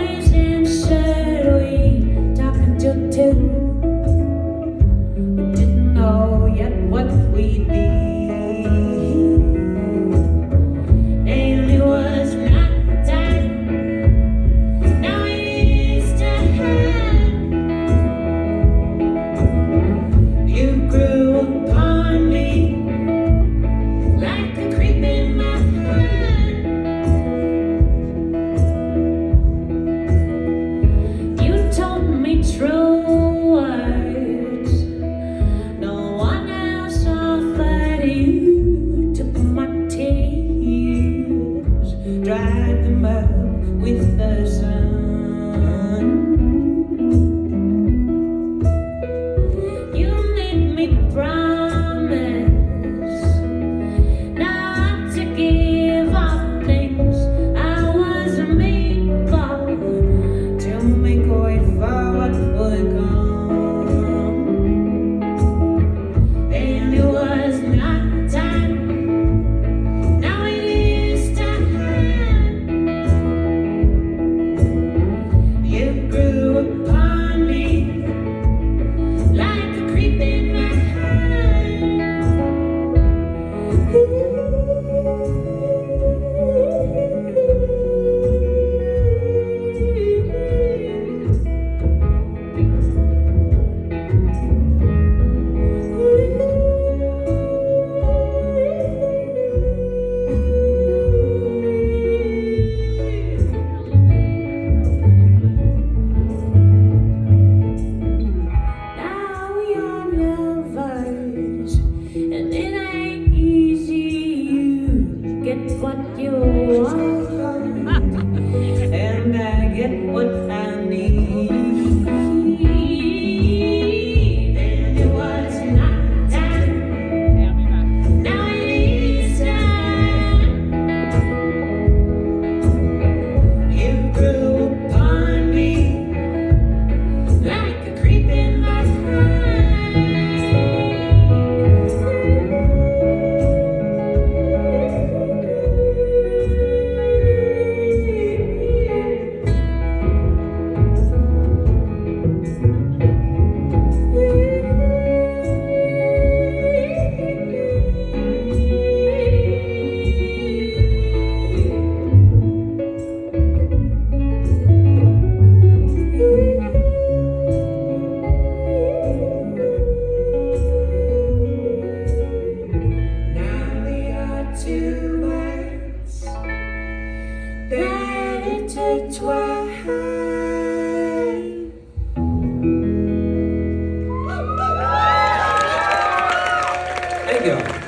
always answered we talking to two. We didn't know yet what we'd be. Daily was not time. Now it is time. You grew upon me like a creep in my heart. You told me true words no one else offered. You took my tears, dried them up with the sun. You made me promise not to give up things I wasn't made for, to make way for what would come. And it was not time. Now it is time. You grew upon me like a creep in my Now we are lovers, and it ain't easy. You get what you want, and I get what I need. And it was not time. Now it is time. You grew upon me like a creep in my heart. Now we are two worlds that intertwine. Thank you.